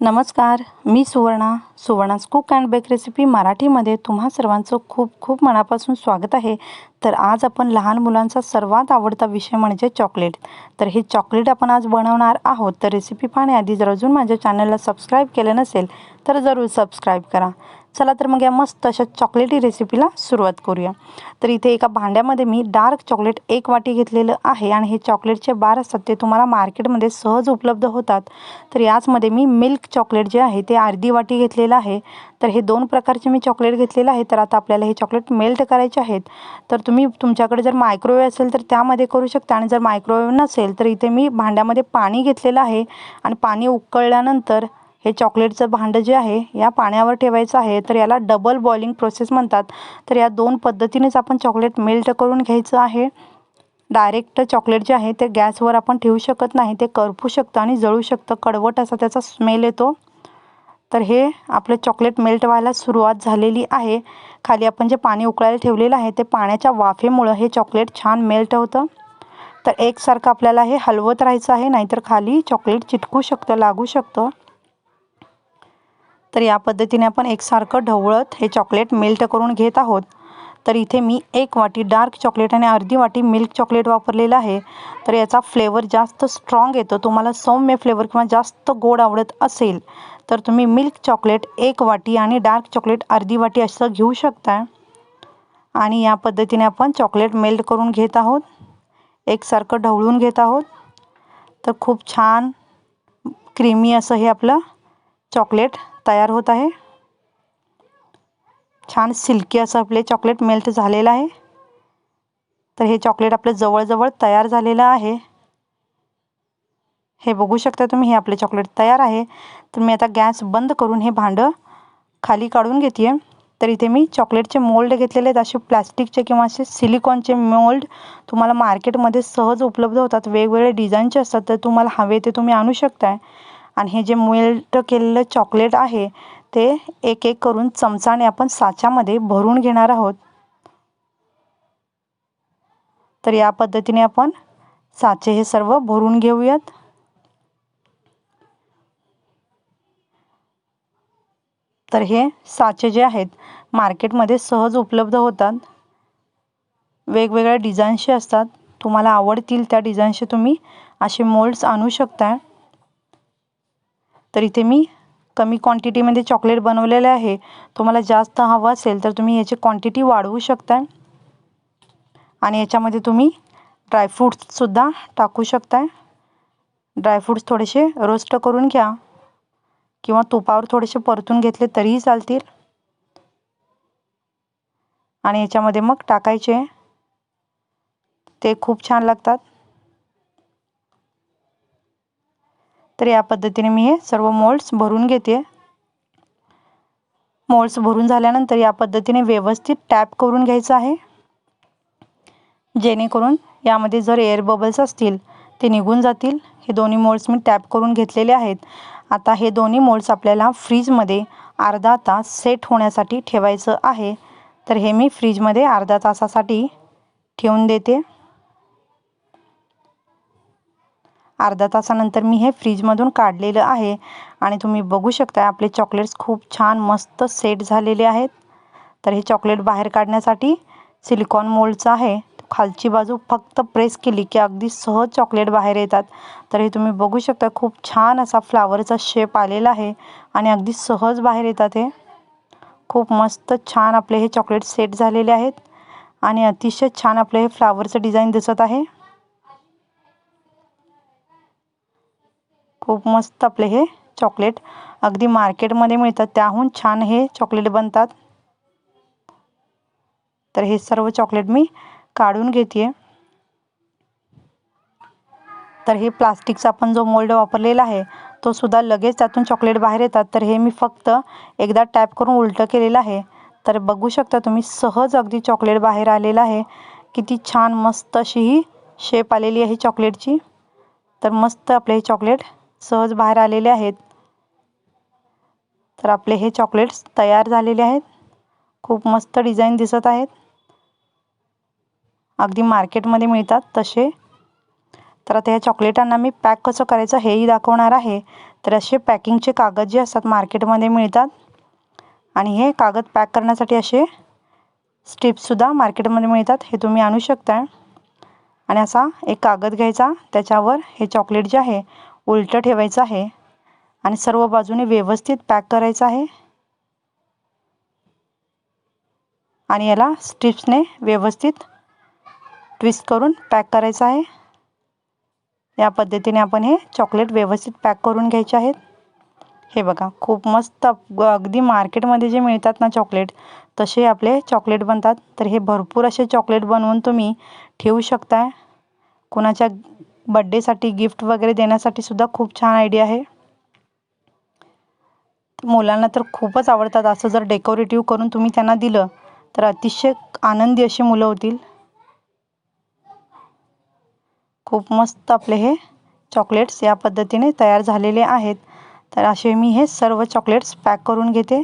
नमस्कार, मी सुवर्णास cook and bake recipe मराठीमध्ये तुम्हा सर्वांचं खूप खूप मनापासून स्वागत आहे। तर आज आपण लहान मुलांचा सर्वात आवडता विषय म्हणजे चॉकलेट। तर हे चॉकलेट आपण आज बनवणार आहोत। तर रेसिपी पाहण्याआधी जर अजून माझ्या चॅनलला सबस्क्राईब केलं नसेल तर जरूर सबस्क्राईब करा। चला तर मग या मस्त अशा चॉकलेटी रेसिपीला सुरुवात करूया। तर इथे एका भांड्यामध्ये मी डार्क चॉकलेट 1 वाटी घेतलेलं आहे आणि हे चॉकलेटचे बार असतात ते तुम्हाला मार्केटमध्ये सहज उपलब्ध होतात। तर याचमध्ये मी मिल्क चॉकलेट जे आहे ते अर्धी वाटी घेतलेलं आहे। तर हे 2 प्रकारचे मी चॉकलेट घेतलेलं आहे। तर आता आपल्याला हे चॉकलेट मेल्ट करायचे आहेत। तर तुम्ही तुमच्याकडे जर मायक्रोवेव्ह असेल तर त्यामध्ये करू शकता आणि जर मायक्रोवेव्ह नसेल तर इथे मी भांड्यामध्ये पाणी घेतलेलं आहे आणि पाणी उकळल्यानंतर हे चॉकलेटचं भांडं जे आहे या पाण्यावर ठेवायचं आहे। तर याला डबल बॉइलिंग प्रोसेस म्हणतात। तर या 2 पद्धतीनेच आपण चॉकलेट मेल्ट करून घ्यायचं आहे। डायरेक्ट चॉकलेट जे आहे ते गॅसवर आपण ठेवू शकत नाही, ते करपू शकतं आणि जळू शकतं, कडवट असा त्याचा स्मेल येतो। तर हे आपलं चॉकलेट मेल्ट व्हायला सुरुवात झालेली आहे। खाली आपण जे पाणी उकळायला ठेवलेलं आहे ते पाण्याच्या वाफेमुळे हे चॉकलेट छान मेल्ट होतं। तर एकसारखं आपल्याला हे हलवत राहायचं आहे, नाहीतर खाली चॉकलेट चिटकू शकतं, लागू शकतं। तर या पद्धतीने आपण एकसारखं ढवळत हे चॉकलेट मेल्ट करून घेत आहोत। तर इथे मी 1 वाटी डार्क चॉकलेट आणि अर्धी वाटी मिल्क चॉकलेट वापरलेलं आहे। तर याचा फ्लेवर जास्त स्ट्रॉंग येतो। तुम्हाला सौम्य फ्लेवर किंवा जास्त गोड आवडत असेल तर तुम्ही मिल्क चॉकलेट 1 वाटी आणि डार्क चॉकलेट अर्धी वाटी असं घेऊ शकता। आणि या पद्धतीने आपण चॉकलेट मेल्ट करून घेत आहोत, एकसारखं ढवळून घेत आहोत। तर खूप छान क्रीमी असं हे आपलं चॉकलेट तयार होत आहे। छान सिल्की असं आपले चॉकलेट मेल्ट झालेलं आहे। तर हे चॉकलेट आपलं जवळजवळ तयार झालेलं आहे। हे बघू शकता तुम्ही, हे आपले चॉकलेट तयार आहे। तर मी आता गॅस बंद करून हे भांडं खाली काढून घेते। तर इथे मी चॉकलेटचे मोल्ड घेतलेले आहेत, असे प्लास्टिकचे किंवा असे सिलिकॉनचे मोल्ड तुम्हाला मार्केटमध्ये सहज उपलब्ध होतात। वेगवेगळे डिझाईनचे असतात, तर तुम्हाला हवे ते तुम्ही आणू शकताय। आणि हे जे मेल्ट केलेलं चॉकलेट आहे ते एक एक करून चमचाने आपण साच्यामध्ये भरून घेणार आहोत। तर या पद्धतीने आपण साचे हे सर्व भरून घेऊयात। तर हे साचे जे आहेत मार्केटमध्ये सहज उपलब्ध होतात, वेगवेगळ्या डिझाईनचे असतात। तुम्हाला आवडतील त्या डिझाईनचे तुम्ही असे मोल्ड्स आणू शकता। तर इथे मी कमी क्वांटिटीमध्ये चॉकलेट बनवलेले आहे। तुम्हाला जास्त हवं असेल तर तुम्ही याची क्वांटिटी वाढवू शकता आणि याच्यामध्ये तुम्ही ड्रायफ्रूट्ससुद्धा टाकू शकता। ड्रायफ्रूट्स थोडेसे रोस्ट करून घ्या किंवा तुपावर थोडेसे परतून घेतले तरीही चालतील आणि याच्यामध्ये मग टाकायचे, ते खूप छान लागतात। तर या पद्धतीने मी हे सर्व मोल्ड्स भरून घेते। मोल्ड्स भरून झाल्यानंतर या पद्धतीने व्यवस्थित टॅप करून घ्यायचं आहे, जेणेकरून यामध्ये जर एअर बबल्स असतील ते निघून जातील। हे दोन्ही मोल्ड्स मी टॅप करून घेतलेले आहेत। आता हे दोन्ही मोल्ड्स आपल्याला फ्रीजमध्ये अर्धा तास सेट होण्यासाठी ठेवायचं आहे। तर हे मी फ्रीजमध्ये अर्धा तासासाठी ठेवून देते। अर्धा तासानंतर मी हे फ्रीजमधून काढलेलं आहे आणि तुम्ही बघू शकता आपले चॉकलेट्स खूप छान मस्त सेट झालेले आहेत। तर हे चॉकलेट बाहेर काढण्यासाठी सिलिकॉन मोल्डचं आहे, खालची बाजू फक्त प्रेस केली की अगदी सहज चॉकलेट बाहेर येतात। तर हे तुम्ही बघू शकता, खूप छान असा फ्लावरचा शेप आलेला आहे आणि अगदी सहज बाहेर येतात। हे खूप मस्त छान आपले हे चॉकलेट सेट झालेले आहेत आणि अतिशय छान आपले हे फ्लावरचं डिझाईन दिसत आहे। खूप मस्त आपले हे चॉकलेट अगदी मार्केटमध्ये मिळतात त्याहून छान हे चॉकलेट बनतात। तर हे सर्व चॉकलेट मी काढून घेते। तर हे प्लास्टिकचा आपण जो मोल्ड वापरलेला आहे तो सुद्धा लगेच त्यातून चॉकलेट बाहेर येतात। तर हे मी फक्त एकदा टॅप करून उलटं केलेलं आहे। तर बघू शकता तुम्ही, सहज अगदी चॉकलेट बाहेर आलेलं आहे। किती छान मस्त अशी ही शेप आलेली आहे चॉकलेटची। तर मस्त आपले हे चॉकलेट सहज बाहेर आलेले आहेत। तर आपले हे चॉकलेट्स तयार झालेले आहेत, खूप मस्त डिझाईन दिसत आहेत, अगदी मार्केटमध्ये मिळतात तसे। तर आता या चॉकलेटांना मी पॅक कसं करायचं हेही दाखवणार आहे. तर असे पॅकिंगचे कागद जे असतात मार्केटमध्ये मिळतात आणि हे कागद पॅक करण्यासाठी असे स्ट्रिप्ससुद्धा मार्केटमध्ये मिळतात, हे तुम्ही आणू शकता. आणि असा एक कागद घ्यायचा, त्याच्यावर हे चॉकलेट जे आहे उलटं ठेवायचं आहे आणि सर्व बाजूने व्यवस्थित पॅक करायचं आहे आणि याला स्ट्रिप्सने व्यवस्थित ट्विस्ट करून पॅक करायचं आहे. या पद्धतीने आपण हे चॉकलेट व्यवस्थित पॅक करून घ्यायचे आहेत. हे बघा, खूप मस्त अगदी मार्केटमध्ये जे मिळतात ना चॉकलेट, तसे आपले चॉकलेट बनतात. तर हे भरपूर असे चॉकलेट बनवून तुम्ही ठेवू शकता. कोणाच्या बड्डेसाठी गिफ्ट वगैरे देण्यासाठी सुद्धा खूप छान आयडिया आहे. मुलांना तर खूपच आवडतात. असं जर डेकोरेटिव्ह करून तुम्ही त्यांना दिलं तर अतिशय आनंदी अशी मुलं होतील. खूप मस्त आपले हे चॉकलेट्स या पद्धतीने तयार झालेले आहेत. तर असे मी हे सर्व चॉकलेट्स पॅक करून घेते.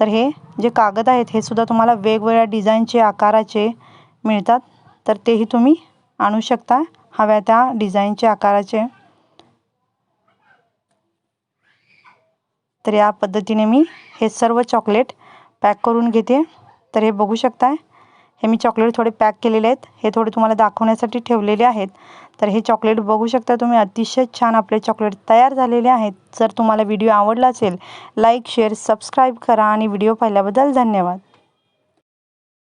तर हे जे कागद आहेत हे सुद्धा तुम्हाला वेगवेगळ्या डिझाईनचे आकाराचे मिळतात, तर तेही तुम्ही आणू शकता हव्या त्या डिझाईनचे आकाराचे. तर या पद्धतीने मी हे सर्व चॉकलेट पॅक करून घेते. तर हे बघू शकता, हे मी चॉकलेट थोडे पॅक केलेले आहेत, हे थोडे तुम्हाला दाखवण्यासाठी ठेवलेले आहेत. तर हे चॉकलेट बघू शकता तुम्ही, अतिशय छान आपले चॉकलेट तयार झालेले आहेत. जर तुम्हाला व्हिडिओ आवडला असेल, लाईक शेअर सबस्क्राईब करा आणि व्हिडिओ पाहिल्याबद्दल धन्यवाद.